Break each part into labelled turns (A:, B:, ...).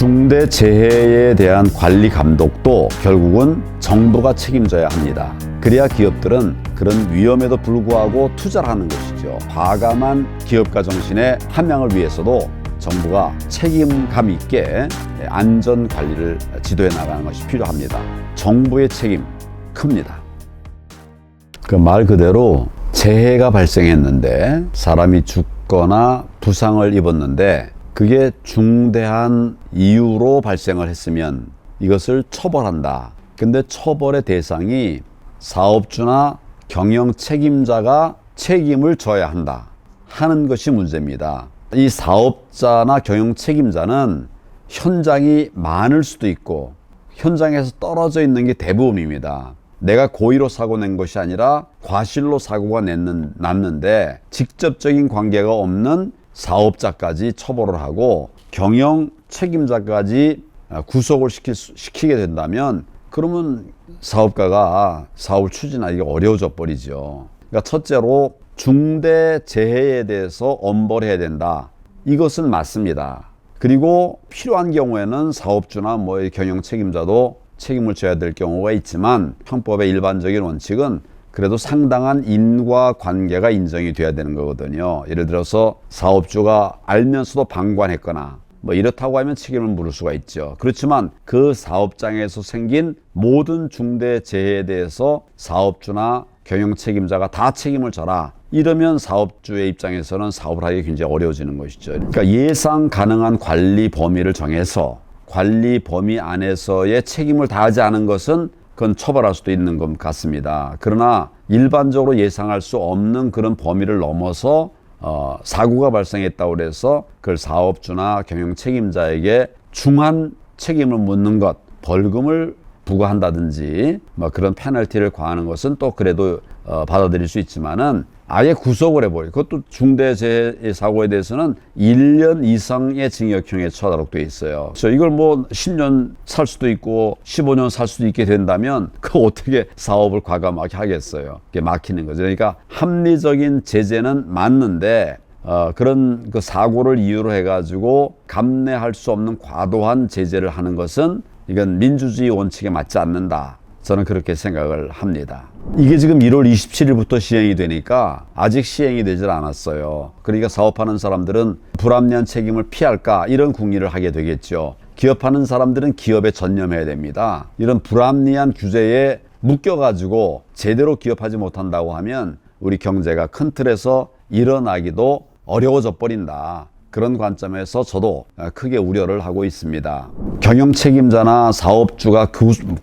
A: 중대재해에 대한 관리 감독도 결국은 정부가 책임져야 합니다. 그래야 기업들은 그런 위험에도 불구하고 투자를 하는 것이죠. 과감한 기업가 정신의 함양을 위해서도 정부가 책임감 있게 안전 관리를 지도해 나가는 것이 필요합니다. 정부의 책임 큽니다. 그 말 그대로 재해가 발생했는데 사람이 죽거나 부상을 입었는데 그게 중대한 이유로 발생을 했으면 이것을 처벌한다. 근데 처벌의 대상이 사업주나 경영 책임자가 책임을 져야 한다 하는 것이 문제입니다. 이 사업자나 경영 책임자는 현장이 많을 수도 있고 현장에서 떨어져 있는 게 대부분입니다. 내가 고의로 사고 낸 것이 아니라 과실로 사고가 났는데 직접적인 관계가 없는 사업자까지 처벌을 하고 경영 책임자까지 구속을 시키게 된다면 그러면 사업가가 사업을 추진하기가 어려워져 버리죠. 그러니까 첫째로 중대재해에 대해서 엄벌해야 된다. 이것은 맞습니다. 그리고 필요한 경우에는 사업주나 경영 책임자도 책임을 져야 될 경우가 있지만 형법의 일반적인 원칙은 그래도 상당한 인과관계가 인정이 돼야 되는 거거든요. 예를 들어서 사업주가 알면서도 방관했거나 이렇다고 하면 책임을 물을 수가 있죠. 그렇지만 그 사업장에서 생긴 모든 중대재해에 대해서 사업주나 경영 책임자가 다 책임을 져라. 이러면 사업주의 입장에서는 사업을 하기 굉장히 어려워지는 것이죠. 그러니까 예상 가능한 관리 범위를 정해서 관리 범위 안에서의 책임을 다하지 않은 것은 그건 처벌할 수도 있는 것 같습니다. 그러나 일반적으로 예상할 수 없는 그런 범위를 넘어서 사고가 발생했다고 해서 그걸 사업주나 경영 책임자에게 중한 책임을 묻는 것, 벌금을 부과한다든지 그런 페널티를 과하는 것은 또 그래도 받아들일 수 있지만은 아예 구속을 해버려요. 그것도 중대재해 사고에 대해서는 1년 이상의 징역형에 처하도록 되어 있어요. 그래서 이걸 10년 살 수도 있고 15년 살 수도 있게 된다면 그 어떻게 사업을 과감하게 하겠어요. 그게 막히는 거죠. 그러니까 합리적인 제재는 맞는데 그런 그 사고를 이유로 해가지고 감내할 수 없는 과도한 제재를 하는 것은 이건 민주주의 원칙에 맞지 않는다. 저는 그렇게 생각을 합니다. 이게 지금 1월 27일부터 시행이 되니까 아직 시행이 되질 않았어요. 그러니까 사업하는 사람들은 불합리한 책임을 피할까 이런 궁리를 하게 되겠죠. 기업하는 사람들은 기업에 전념해야 됩니다. 이런 불합리한 규제에 묶여가지고 제대로 기업하지 못한다고 하면 우리 경제가 큰 틀에서 일어나기도 어려워져 버린다. 그런 관점에서 저도 크게 우려를 하고 있습니다. 경영 책임자나 사업주가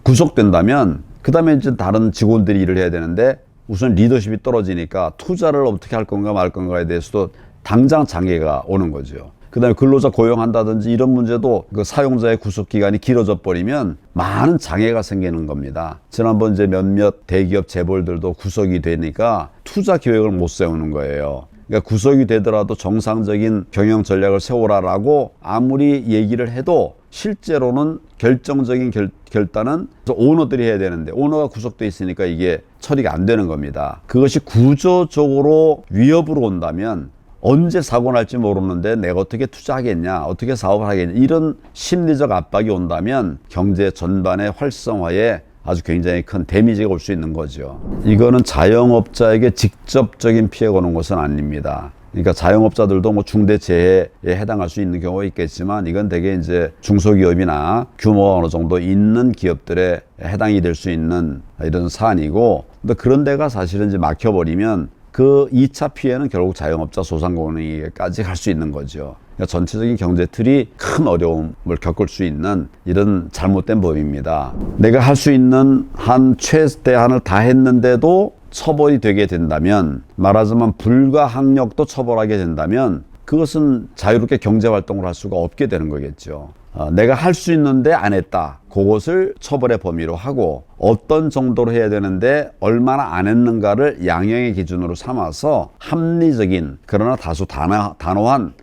A: 구속된다면 그 다음에 이제 다른 직원들이 일을 해야 되는데 우선 리더십이 떨어지니까 투자를 어떻게 할 건가 말 건가에 대해서도 당장 장애가 오는 거죠. 그 다음에 근로자 고용한다든지 이런 문제도 그 사용자의 구속 기간이 길어져 버리면 많은 장애가 생기는 겁니다. 지난번 이제 몇몇 대기업 재벌들도 구속이 되니까 투자 계획을 못 세우는 거예요. 그러니까 구속이 되더라도 정상적인 경영 전략을 세우라라고 아무리 얘기를 해도 실제로는 결정적인 결단은 오너들이 해야 되는데 오너가 구속돼 있으니까 이게 처리가 안 되는 겁니다. 그것이 구조적으로 위협으로 온다면 언제 사고 날지 모르는데 내가 어떻게 투자하겠냐, 어떻게 사업을 하겠냐 이런 심리적 압박이 온다면 경제 전반의 활성화에 아주 굉장히 큰 데미지가 올 수 있는 거죠. 이거는 자영업자에게 직접적인 피해가 오는 것은 아닙니다. 그러니까 자영업자들도 중대재해에 해당할 수 있는 경우가 있겠지만 이건 대개 이제 중소기업이나 규모가 어느 정도 있는 기업들에 해당이 될 수 있는 이런 사안이고, 근데 그런 데가 사실은 이제 막혀버리면 그 2차 피해는 결국 자영업자 소상공인에게까지 갈 수 있는 거죠. 그러니까 전체적인 경제 틀이 큰 어려움을 겪을 수 있는 이런 잘못된 법입니다. 내가 할 수 있는 한 최대한을 다 했는데도 처벌이 되게 된다면, 말하자면 불가항력도 처벌하게 된다면 그것은 자유롭게 경제활동을 할 수가 없게 되는 거겠죠. 내가 할 수 있는데 안 했다. 그것을 처벌의 범위로 하고 어떤 정도로 해야 되는데 얼마나 안 했는가를 양형의 기준으로 삼아서 합리적인 그러나 다소 단호한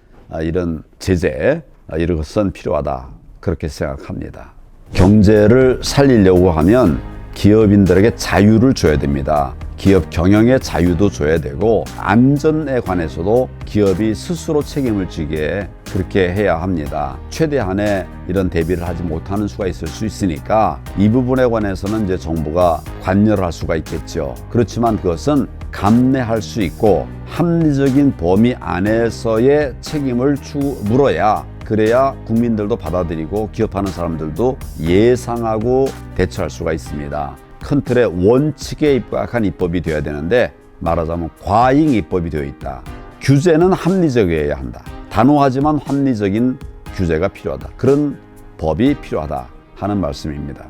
A: 이런 제재 이런 것은 필요하다. 그렇게 생각합니다. 경제를 살리려고 하면 기업인들에게 자유를 줘야 됩니다. 기업 경영의 자유도 줘야 되고 안전에 관해서도 기업이 스스로 책임을 지게 그렇게 해야 합니다. 최대한의 이런 대비를 하지 못하는 수가 있을 수 있으니까 이 부분에 관해서는 이제 정부가 관여를 할 수가 있겠죠. 그렇지만 그것은 감내할 수 있고 합리적인 범위 안에서의 책임을 물어야, 그래야 국민들도 받아들이고 기업하는 사람들도 예상하고 대처할 수가 있습니다. 큰 틀의 원칙에 입각한 입법이 되어야 되는데, 말하자면 과잉 입법이 되어 있다. 규제는 합리적이어야 한다. 단호하지만 합리적인 규제가 필요하다. 그런 법이 필요하다 하는 말씀입니다.